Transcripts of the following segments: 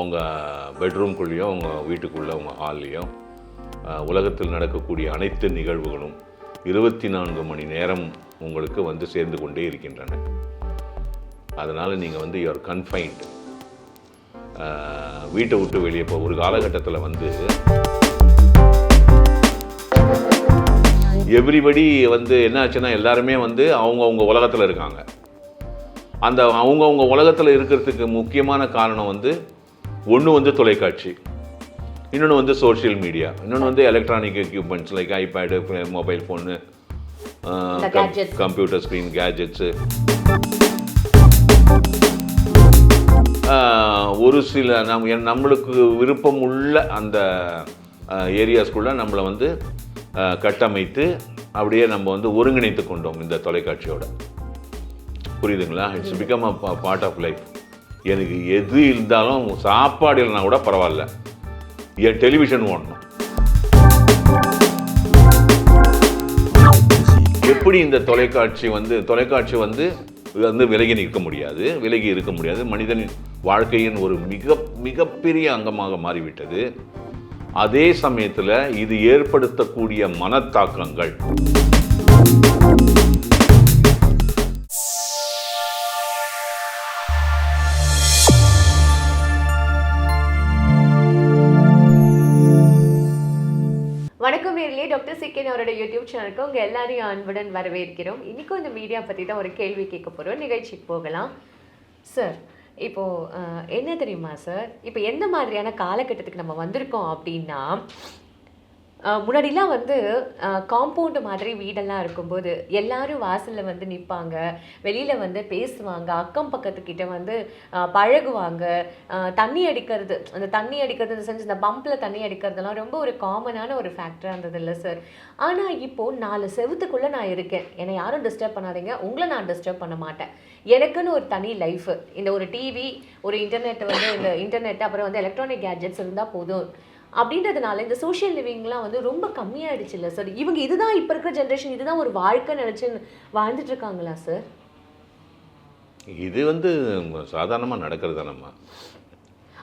உங்கள் பெட்ரூம்குள்ளேயும் உங்கள் வீட்டுக்குள்ளே உங்கள் ஹால்லேயும் உலகத்தில் நடக்கக்கூடிய அனைத்து நிகழ்வுகளும் 24 மணி நேரம் உங்களுக்கு வந்து சேர்ந்து கொண்டே இருக்கின்றன. அதனால் நீங்கள் வந்து யூஆர் கன்ஃபைன்டு. வீட்டை விட்டு வெளியே ஒரு காலகட்டத்தில் வந்து எவ்ரிபடி வந்து என்ன ஆச்சுன்னா எல்லாருமே வந்து அவங்கவுங்க உலகத்தில் இருக்காங்க. அந்த அவங்கவுங்க உலகத்தில் இருக்கிறதுக்கு முக்கியமான காரணம் வந்து ஒன்று வந்து தொலைக்காட்சி, இன்னொன்று வந்து சோஷியல் மீடியா, இன்னொன்று வந்து electronic equipments like iPad, mobile phone, computer screen, gadgets. ஒரு சில நம்மளுக்கு விருப்பம் உள்ள அந்த ஏரியாஸ்குள்ளே நம்மளை வந்து கட்டமைத்து அப்படியே நம்ம வந்து ஒருங்கிணைத்து கொண்டோம் இந்த தொலைக்காட்சியோட. புரியுதுங்களா? It's become a part of life. எனக்கு எது இருந்தாலும் சாப்பாடு இல்லைனா கூட பரவாயில்ல, என் டெலிவிஷன் ஓடணும். எப்படி இந்த தொலைக்காட்சி வந்து விலகி இருக்க முடியாது. மனிதனின் வாழ்க்கையின் ஒரு மிகப்பெரிய அங்கமாக மாறிவிட்டது. அதே சமயத்தில் இது ஏற்படுத்தக்கூடிய மனத்தாக்கங்கள் வணக்கம் நேரிலே டாக்டர் சிக்கன் அவரோட யூடியூப் சேனலுக்கு உங்கள் எல்லாரையும் அன்புடன் வரவேற்கிறோம். இன்றைக்கும் இந்த மீடியா பற்றி தான் ஒரு கேள்வி கேட்க போகிறோம். நிகழ்ச்சிக்கு போகலாம். சார், இப்போது என்ன தெரியுமா சார், இப்போ எந்த மாதிரியான காலகட்டத்துக்கு நம்ம வந்திருக்கோம் அப்படின்னா, முன்னாடிலாம் வந்து காம்பவுண்டு மாதிரி வீடெல்லாம் இருக்கும்போது எல்லாரும் வாசலில் வந்து நிற்பாங்க, வெளியில் வந்து பேசுவாங்க, அக்கம் பக்கத்துக்கிட்ட வந்து பழகுவாங்க. தண்ணி அடிக்கிறது இந்த செஞ்சு இந்த பம்பில் தண்ணி அடிக்கிறதுலாம் ரொம்ப ஒரு காமனான ஒரு ஃபேக்டராக இருந்தது இல்லை சார். ஆனால் இப்போது 4 செவத்துக்குள்ளே நான் இருக்கேன், என்னை யாரும் டிஸ்டர்ப் பண்ணாதீங்க, உங்களை நான் டிஸ்டர்ப் பண்ண மாட்டேன், எனக்குன்னு ஒரு தனி லைஃபு, இந்த ஒரு டிவி, ஒரு இன்டர்நெட் அப்புறம் வந்து எலக்ட்ரானிக் கேட்ஜெட்ஸ் இருந்தால் போதும் அப்படின்றதுனால இந்த சோஷியல் லிவிங்லாம் வந்து ரொம்ப கம்மியாயிடுச்சு இல்லை சார். இவங்க இதுதான் இப்போ இருக்கிற ஜென்ரேஷன், இதுதான் ஒரு வாழ்க்கை நினச்சி வாழ்ந்துட்டு இருக்காங்களா சார்? இது வந்து சாதாரணமாக நடக்கிறது தானம்மா.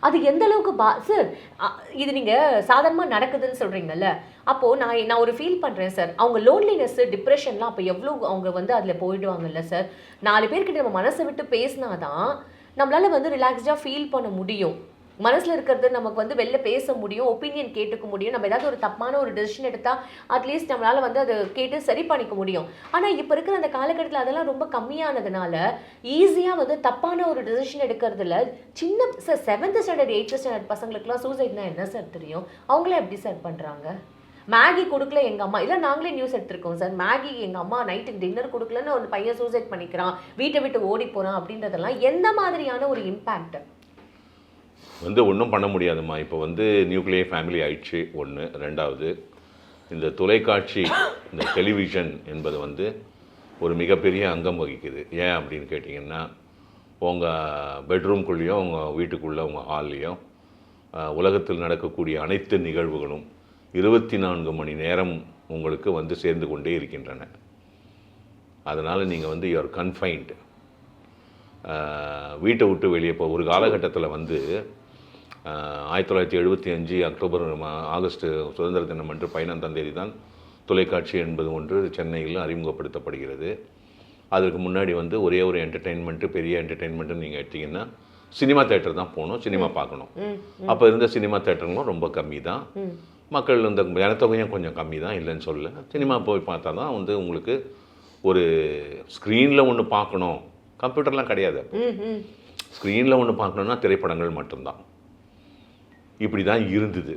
அது எந்த அளவுக்கு சார், இது நீங்கள் சாதாரணமாக நடக்குதுன்னு சொல்கிறீங்கல்ல, அப்போது நான் ஒரு ஃபீல் பண்ணுறேன் சார், அவங்க லோன்லினஸ்ஸு, டிப்ரெஷன்லாம் அப்போ எவ்வளோ அவங்க வந்து அதில் போயிடுவாங்கல்ல சார். 4 பேர்கிட்ட நம்ம மனசை விட்டு பேசினாதான் நம்மளால் வந்து ரிலாக்ஸ்டாக ஃபீல் பண்ண முடியும். மனசில் இருக்கிறது நமக்கு வந்து வெளில பேச முடியும், ஒப்பீனியன் கேட்டுக்க முடியும். நம்ம ஏதாவது ஒரு தப்பான ஒரு டெசிஷன் எடுத்தால் அட்லீஸ்ட் நம்மளால் வந்து அதை கேட்டு சரி பண்ணிக்க முடியும். ஆனால் இப்போ இருக்கிற அந்த காலகட்டத்தில் அதெல்லாம் ரொம்ப கம்மியானதுனால ஈஸியாக வந்து தப்பான ஒரு டெசிஷன் எடுக்கிறதுல சின்ன sir 7th standard 8th standard பசங்களுக்குலாம் சூசைட்னா என்ன சார் தெரியும்? அவங்களே எப்படி சார் பண்ணுறாங்க? மேகி கொடுக்கல எங்கள் அம்மா, இல்லை நாங்களே நியூஸ் எடுத்திருக்கோம் சார், மேகி எங்கள் அம்மா நைட்டுக்கு டின்னர் கொடுக்கலன்னு ஒரு பையன் சூசைட் பண்ணிக்கிறான், வீட்டை விட்டு ஓடி போகிறான். அப்படின்றதெல்லாம் எந்த மாதிரியான ஒரு இம்பேக்ட் வந்து ஒன்றும் பண்ண முடியாதுமா. இப்போ வந்து நியூக்ளியர் ஃபேமிலி ஆயிடுச்சு ஒன்று. 2வது, இந்த தொலைக்காட்சி, இந்த டெலிவிஷன் என்பது வந்து ஒரு மிகப்பெரிய அங்கம் வகிக்குது. ஏன் அப்படின்னு கேட்டிங்கன்னா, உங்கள் பெட்ரூம்குள்ளேயும் உங்கள் வீட்டுக்குள்ளே உங்கள் ஹால்லேயும் உலகத்தில் நடக்கக்கூடிய அனைத்து நிகழ்வுகளும் 24 மணி நேரம் உங்களுக்கு வந்து சேர்ந்து கொண்டே இருக்கின்றன. அதனால் நீங்கள் வந்து யூஆர் கன்ஃபைன்டு. வீட்டை விட்டு வெளியே ஒரு காலகட்டத்தில் வந்து 1975 அக்டோபர் ஆகஸ்ட் சுதந்திர தினம் அன்று 15ஆம் தேதி தான் தொலைக்காட்சி என்பது ஒன்று சென்னையில் அறிமுகப்படுத்தப்படுகிறது. அதற்கு முன்னாடி வந்து ஒரே ஒரு என்டர்டெயின்மெண்ட்டு, பெரிய என்டர்டெயின்மெண்ட்டு நீங்கள் எடுத்திங்கன்னா சினிமா தேட்டர் தான் போகணும், சினிமா பார்க்கணும். அப்போ இருந்த சினிமா தேட்டர்களும் ரொம்ப கம்மி தான், மக்கள் இந்த ஜனத்தொகையும் கொஞ்சம் கம்மி தான், இல்லைன்னு சொல்ல. சினிமா போய் பார்த்தா தான் வந்து உங்களுக்கு ஒரு ஸ்க்ரீனில் ஒன்று பார்க்கணும், கம்ப்யூட்டர்லாம் கிடையாது. ஸ்க்ரீனில் ஒன்று பார்க்கணுன்னா திரைப்படங்கள் மட்டும்தான். இப்படி தான் இருந்தது.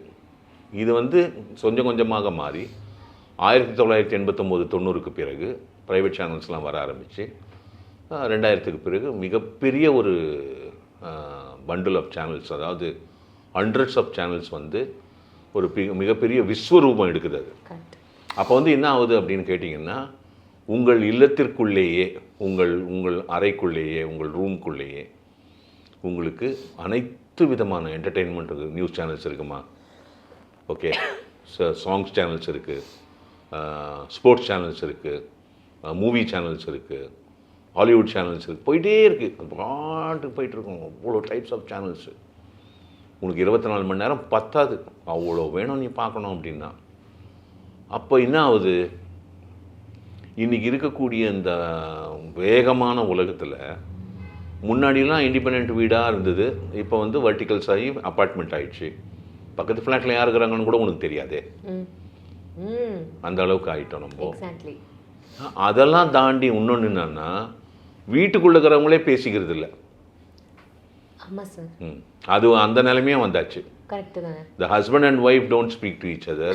இது வந்து கொஞ்சம் கொஞ்சமாக மாறி 1989-90க்கு பிறகு ப்ரைவேட் சேனல்ஸ்லாம் வர ஆரம்பித்து 2000க்கு பிறகு மிகப்பெரிய ஒரு பண்டில் ஆஃப் சேனல்ஸ், அதாவது ஹண்ட்ரட்ஸ் ஆஃப் சேனல்ஸ் வந்து ஒரு மிகப்பெரிய விஸ்வரூபம் எடுக்குது. அது அப்போ வந்து என்ன ஆகுது அப்படின்னு கேட்டிங்கன்னா, உங்கள் இல்லத்திற்குள்ளேயே, உங்கள் அறைக்குள்ளேயே, உங்கள் ரூம்குள்ளேயே உங்களுக்கு அனைத்து விதமான என்டர்டெயின்மெண்ட் இருக்குது. நியூஸ் சேனல்ஸ் இருக்குமா, ஓகே, சாங்ஸ் சேனல்ஸ் இருக்குது, ஸ்போர்ட்ஸ் சேனல்ஸ் இருக்குது, மூவி சேனல்ஸ் இருக்குது, ஹாலிவுட் சேனல்ஸ் இருக்குது, போயிட்டே இருக்குது. அது பாட்டுக்கு போயிட்டுருக்கோம். அவ்வளோ டைப்ஸ் ஆஃப் சேனல்ஸு. உனக்கு 24 மணி நேரம் பத்தாது, அவ்வளோ வேணும் நீ பார்க்கணும் அப்படின்னா. அப்போ என்ன ஆகுது, இன்றைக்கி இருக்கக்கூடிய இந்த வேகமான உலகத்தில் முன்னாடிலாம் இண்டிபெண்ட் வீடாக இருந்தது, இப்போ வந்து வெர்டிகல்ஸ் ஆகி அப்பார்ட்மெண்ட் ஆகிடுச்சு. பக்கத்து ஃப்ளாட்டில் யார் இருக்கிறாங்கன்னு கூட உனக்கு தெரியாதே, அந்த அளவுக்கு ஆகிட்டோம் நம்ம. அதெல்லாம் தாண்டி இன்னொன்று என்னன்னா, வீட்டுக்குள்ளே இருக்கிறவங்களே பேசிக்கிறது இல்லை. அது அந்த நிலைமையாக வந்தாச்சு. The husband and wife don't speak to each other.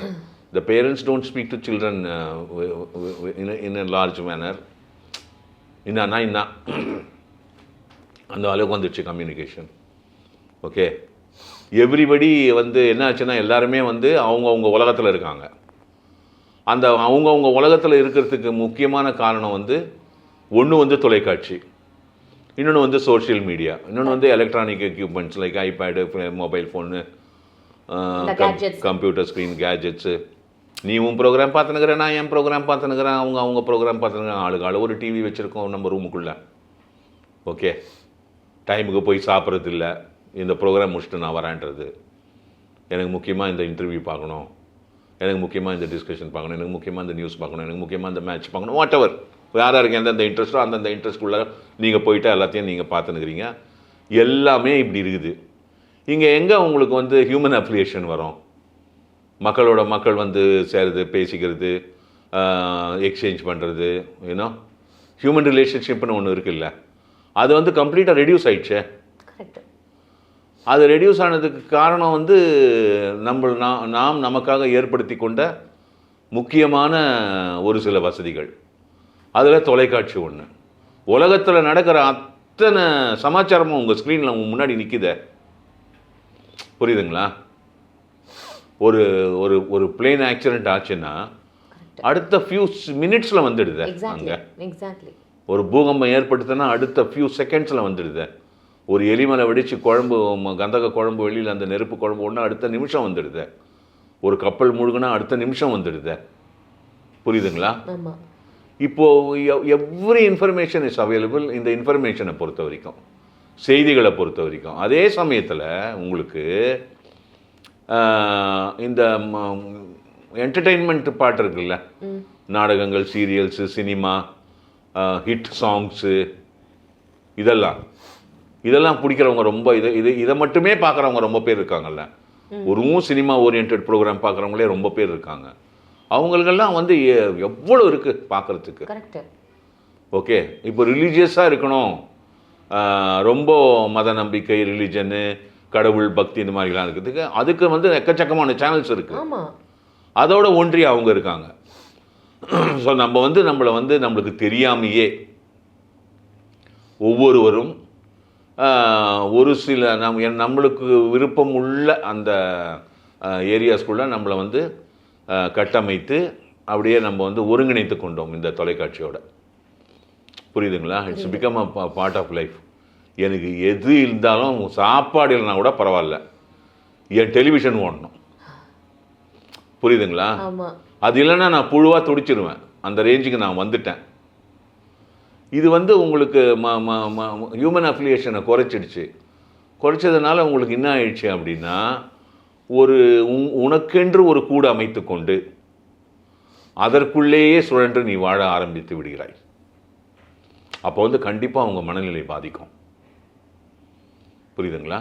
The parents don't speak to children in a large manner. இன்னா அந்த அளவுக்கு வந்துடுச்சு கம்யூனிகேஷன். ஓகே, எவ்ரிபடி வந்து என்ன ஆச்சுன்னா, எல்லாருமே வந்து அவங்கவுங்க உலகத்தில் இருக்காங்க. அந்த அவங்கவுங்க உலகத்தில் இருக்கிறதுக்கு முக்கியமான காரணம் வந்து ஒன்று வந்து தொலைக்காட்சி, இன்னொன்று வந்து சோஷியல் மீடியா, இன்னொன்று வந்து electronic equipments like iPad, mobile phone, computer screen, gadgets. நீ உன் ப்ரோக்ராம் பார்த்துனுக்கிறேன், நான் என் ப்ரோக்ராம் பார்த்துனுக்கிறேன், அவங்க ப்ரோக்ராம் பார்த்துனுக்கிறேன். ஆளுக்கு ஒரு டிவி வச்சுருக்கோம் நம்ம ரூமுக்குள்ளே. ஓகே, டைமுக்கு போய் சாப்பிட்றது இல்லை, இந்த ப்ரோக்ராம் முடிச்சுட்டு நான் வரேன்றது. எனக்கு முக்கியமாக இந்த இன்டர்வியூ பார்க்கணும், எனக்கு முக்கியமாக இந்த டிஸ்கஷன் பார்க்கணும், எனக்கு முக்கியமாக இந்த நியூஸ் பார்க்கணும், எனக்கு முக்கியமாக இந்த மேட்ச் பார்க்கணும், வாட் எவர் யாராருக்கு எந்தெந்த இன்ட்ரெஸ்ட்டோ அந்தந்த இன்ட்ரெஸ்ட்குள்ளே நீங்கள் போயிட்டு எல்லாத்தையும் நீங்கள் பார்த்துனுக்கிறீங்க. எல்லாமே இப்படி இருக்குது. இங்கே எங்கே உங்களுக்கு வந்து ஹியூமன் அப்ளிகேஷன் வரும்? மக்கள் வந்து சேருது, பேசிக்கிறது, எக்ஸ்சேஞ்ச் பண்ணுறது, யூனோ ஹியூமன் ரிலேஷன்ஷிப்னு ஒன்று இருக்குல்ல, அது வந்து கம்ப்ளீட்டாக ரெடியூஸ் ஆயிடுச்சே. அது ரெடியூஸ் ஆனதுக்கு காரணம் வந்து நாம் நமக்காக ஏற்படுத்தி கொண்ட முக்கியமான ஒரு சில வசதிகள். அதில் தொலைக்காட்சி ஒன்று. உலகத்தில் நடக்கிற அத்தனை சமாச்சாரமும் உங்கள் ஸ்க்ரீனில் முன்னாடி நிற்குதே, புரியுதுங்களா? ஒரு ஒரு ஒரு பிளேன் ஆக்சிடென்ட் ஆச்சுன்னா அடுத்த ஃபியூ மினிட்ஸில் வந்துடுது. அங்கே ஒரு பூகம்பம் ஏற்படுத்துனா அடுத்த ஃபியூ செகண்ட்ஸில் வந்துடுது. ஒரு எலிமலை வெடித்து குழம்பு, கந்தக குழம்பு வெளியில் அந்த நெருப்பு குழம்பு ஒன்று அடுத்த நிமிஷம் வந்துடுது. ஒரு கப்பல் முழுகுனா அடுத்த நிமிஷம் வந்துடுது. புரியுதுங்களா? இப்போது எவ்ரி இன்ஃபர்மேஷன் இஸ் அவைலபிள். இந்த இன்ஃபர்மேஷனை பொறுத்த வரைக்கும், செய்திகளை பொறுத்த வரைக்கும். அதே சமயத்தில் உங்களுக்கு இந்த என்டர்டெயின்மெண்ட் பாட்டு இருக்குல்ல, நாடகங்கள், சீரியல்ஸு, சினிமா, ஹிட் சாங்ஸு, இதெல்லாம் பிடிக்கிறவங்க ரொம்ப இதை மட்டுமே பார்க்குறவங்க ரொம்ப பேர் இருக்காங்கல்ல. ஒரு சினிமா ஓரியன்ட் ப்ரோக்ராம் பார்க்குறவங்களே ரொம்ப பேர் இருக்காங்க. அவங்களுக்கெல்லாம் வந்து எவ்வளோ இருக்குது பார்க்குறதுக்கு. ஓகே, இப்போ ரிலீஜியஸாக இருக்கணும், ரொம்ப மத நம்பிக்கை, ரிலிஜனு, கடவுள் பக்தி, இந்த மாதிரிலாம் இருக்கிறதுக்கு அதுக்கு வந்து எக்கச்சக்கமான சேனல்ஸ் இருக்குது. அதோட ஒன்றி அவங்க இருக்காங்க. ஸோ நம்ம வந்து நம்மளுக்கு தெரியாமையே ஒவ்வொருவரும் ஒரு சில நம்மளுக்கு விருப்பம் உள்ள அந்த ஏரியாஸ்குள்ளே நம்மளை வந்து கட்டமைத்து அப்படியே நம்ம வந்து ஒருங்கிணைத்து கொண்டோம் இந்த தொலைக்காட்சியோட. புரியுதுங்களா? It's become a part of life. எனக்கு எது இருந்தாலும் சாப்பாடு இல்லைனா கூட பரவாயில்ல, என் டெலிவிஷன் ஓடணும். புரியுதுங்களா? அது இல்லைன்னா நான் புழுவாக துடிச்சிருவேன். அந்த ரேஞ்சுக்கு நான் வந்துட்டேன். இது வந்து உங்களுக்கு ஹியூமன் அஃபிலியேஷனை குறைச்சதுனால உங்களுக்கு என்ன ஆயிடுச்சு அப்படின்னா, உனக்கென்று ஒரு கூடு அமைத்து கொண்டு அதற்குள்ளேயே சுழன்று நீ வாழ ஆரம்பித்து விடுகிறாய். அப்போ வந்து கண்டிப்பாக அவங்க மனநிலை பாதிக்கும். புரியுதுங்களா?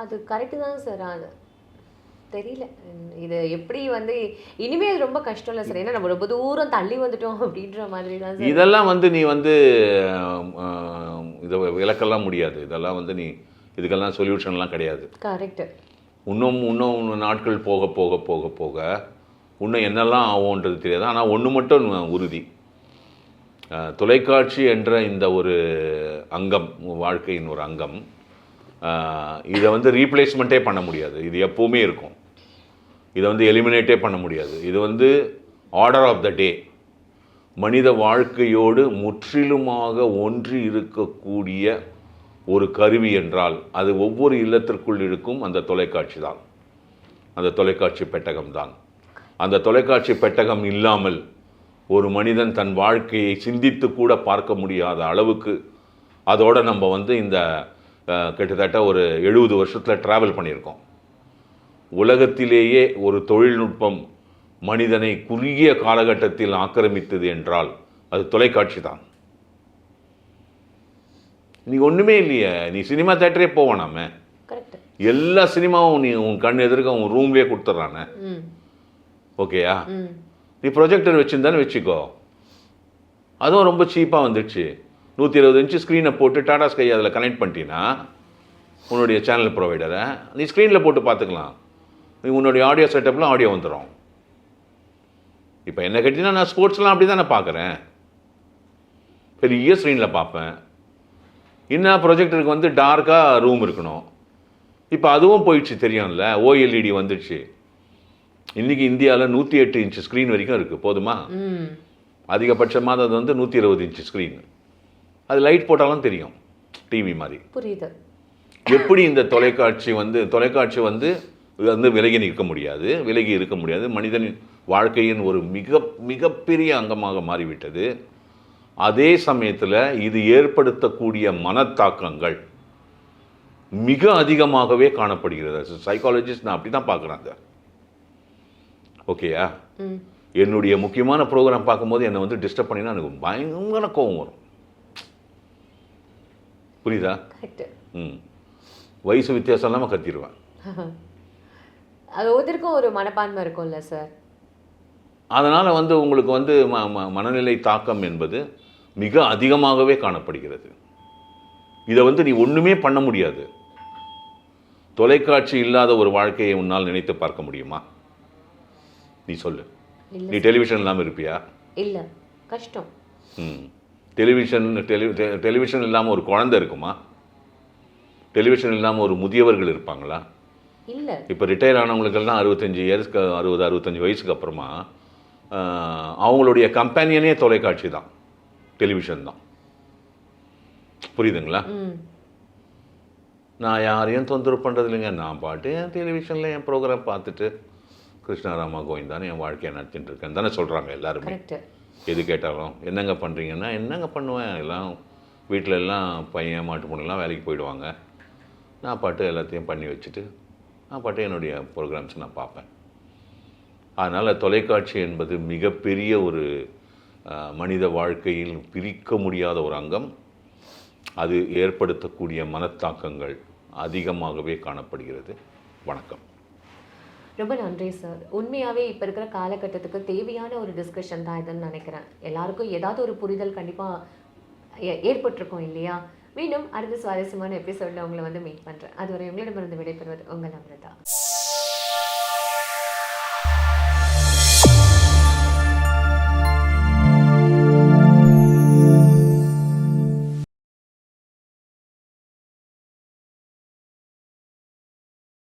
அது கரெக்டு தான் சார். அது தெரியல, இது எப்படி வந்து இனிமேல் ரொம்ப கஷ்டம் இல்லை சார். ஏன்னா நம்ம ரொம்ப தூரம் தள்ளி வந்துட்டோம் அப்படின்ற மாதிரி தான் சார். இதெல்லாம் வந்து நீ வந்து இதை விளக்கெல்லாம் முடியாது. இதெல்லாம் வந்து நீ இதுக்கெல்லாம் சொல்யூஷன்லாம் கிடையாது. கரெக்டு. இன்னும் நாட்கள் போக போக போக போக இன்னும் என்னெல்லாம் ஆகும்ன்றது தெரியாது. ஆனால் ஒன்று மட்டும் உறுதி, தொலைக்காட்சி என்ற இந்த ஒரு அங்கம், வாழ்க்கையின் ஒரு அங்கம், இதை வந்து ரீப்ளேஸ்மெண்ட்டே பண்ண முடியாது. இது எப்போவுமே இருக்கும். இதை வந்து எலிமினேட்டே பண்ண முடியாது. இது வந்து ஆர்டர் ஆஃப் த டே. மனித வாழ்க்கையோடு முற்றிலுமாக ஒன்றி இருக்கக்கூடிய ஒரு கருவி என்றால் அது ஒவ்வொரு இல்லத்திற்குள் இருக்கும் அந்த தொலைக்காட்சி தான், அந்த தொலைக்காட்சி பெட்டகம் தான். அந்த தொலைக்காட்சி பெட்டகம் இல்லாமல் ஒரு மனிதன் தன் வாழ்க்கையை சிந்தித்து கூட பார்க்க முடியாத அளவுக்கு அதோடு நம்ம வந்து இந்த கிட்டத்தட்ட ஒரு 70 வருஷத்தில் ட்ராவல் பண்ணியிருக்கோம். உலகத்திலேயே ஒரு தொழில்நுட்பம் மனிதனை குறுகிய காலகட்டத்தில் ஆக்கிரமித்தது என்றால் அது தொலைக்காட்சி தான். நீ ஒன்றுமே இல்லையே, நீ சினிமா தேட்டரே போவானாமே, எல்லா சினிமாவும் நீ உன் கண் எதிர்க்க உன் ரூம்லேயே கொடுத்துட்றானே. ஓகேயா? நீ ப்ரொஜெக்டர் வச்சுருந்தானே வச்சுக்கோ, அதுவும் ரொம்ப சீப்பாக வந்துடுச்சு. 120 இன்ச்சு ஸ்க்ரீனை போட்டு டாடா ஸ்கை அதில் கனெக்ட் பண்ணிட்டீங்கன்னா உன்னுடைய சேனல் ப்ரொவைடரை நீ ஸ்க்ரீனில் போட்டு பார்த்துக்கலாம். நீ உன்னுடைய ஆடியோ செட்டப்பில் ஆடியோ வந்துடும். இப்போ என்ன கேட்டிங்கன்னா நான் ஸ்போர்ட்ஸ்லாம் அப்படி தான் நான் பார்க்குறேன், பெரிய ஸ்க்ரீனில் பார்ப்பேன். இன்னும் ப்ரொஜெக்டருக்கு வந்து டார்க்காக ரூம் இருக்கணும். இப்போ அதுவும் போயிடுச்சு தெரியும்ல, ஓஎல்இடி வந்துடுச்சு. இன்றைக்கி இந்தியாவில் 108 இன்ச்சு ஸ்க்ரீன் வரைக்கும் இருக்குது. போதுமா? அதிகபட்சமாக அது வந்து 120 இன்ச்சு ஸ்க்ரீன். அது லைட் போட்டாலும் தெரியும், டிவி மாதிரி. புரியுது. எப்படி இந்த தொலைக்காட்சி வந்து விலகி நிற்க முடியாது, விலகி இருக்க முடியாது. மனிதனின் வாழ்க்கையின் ஒரு மிகப்பெரிய அங்கமாக மாறிவிட்டது. அதே சமயத்தில் இது ஏற்படுத்தக்கூடிய மனத்தாக்கங்கள் மிக அதிகமாகவே காணப்படுகிறது. சைக்காலஜிஸ்ட் நான் அப்படி தான் பார்க்குறாங்க. ஓகேயா? என்னுடைய முக்கியமான ப்ரோக்ராம் பார்க்கும்போது என்னை வந்து டிஸ்டர்ப் பண்ணினா எனக்கு பயங்கர கோவம் வரும். புரியுதா? வயசு வித்தியாசம் இல்லாமல் கத்திடுவேன். அது ஒவ்வொருத்தருக்கும் ஒரு மனப்பான்மை இருக்கும்ல சார். அதனால் வந்து உங்களுக்கு வந்து மனநிலை தாக்கம் என்பது மிக அதிகமாகவே காணப்படுகிறது. இதை வந்து நீ ஒன்றுமே பண்ண முடியாது. தொலைக்காட்சி இல்லாத ஒரு வாழ்க்கையை உன்னால் நினைத்து பார்க்க முடியுமா? நீ சொல்லு. நீ டெலிவிஷன் இல்லாமல் இருப்பியா? இல்லை, கஷ்டம். டெலிவிஷன் இல்லாமல் ஒரு குழந்தை இருக்குமா? டெலிவிஷன் இல்லாமல் ஒரு முதியவர்கள் இருப்பாங்களா? இல்லை. இப்போ ரிட்டையர் ஆனவங்களுக்கெல்லாம் 65 வயசுக்கு அப்புறமா அவங்களுடைய கம்பேனியனே தொலைக்காட்சி தான், டெலிவிஷன் தான். புரியுதுங்களா? நான் யாரையும் தொந்தரவு பண்ணுறது இல்லைங்க. நான் பாட்டு என் டெலிவிஷனில் என் ப்ரோக்ராம் பார்த்துட்டு கிருஷ்ணாராமா கோவிந்தான்னு என் வாழ்க்கையை நடத்திட்டு இருக்கேன் தானே சொல்கிறாங்க எல்லாருமே. எது கேட்டாலும் என்னங்க பண்ணுறீங்கன்னா என்னங்க பண்ணுவேன், எல்லாம் வீட்டில் எல்லாம் பையன் மாட்டு பொண்ணுலாம் வேலைக்கு போயிடுவாங்க. நான் பாட்டு எல்லாத்தையும் பண்ணி வச்சுட்டு நான் பாட்டு என்னுடைய ப்ரோக்ராம்ஸ் நான் பார்ப்பேன். அதனால் தொலைக்காட்சி என்பது மிகப்பெரிய ஒரு மனித வாழ்க்கையில் பிரிக்க முடியாத ஒரு அங்கம். அது ஏற்படுத்தக்கூடிய மனத்தாக்கங்கள் அதிகமாகவே காணப்படுகிறது. வணக்கம். ரொம்ப நன்றி சார். உண்மையாகவே இப்போ இருக்கிற காலகட்டத்துக்கு தேவையான ஒரு டிஸ்கஷன் தான் இதுன்னு நினைக்கிறேன். எல்லாருக்கும் ஏதாவது ஒரு புரிதல் கண்டிப்பாக ஏற்பட்டிருக்கும் இல்லையா? மீண்டும் அடுத்த சுவாரஸ்யமான எபிசோடில் உங்களை வந்து மீட் பண்ணுறேன். அதுவரை உங்களிடமிருந்து விடைபெறுவது உங்கள் அமிர்தா.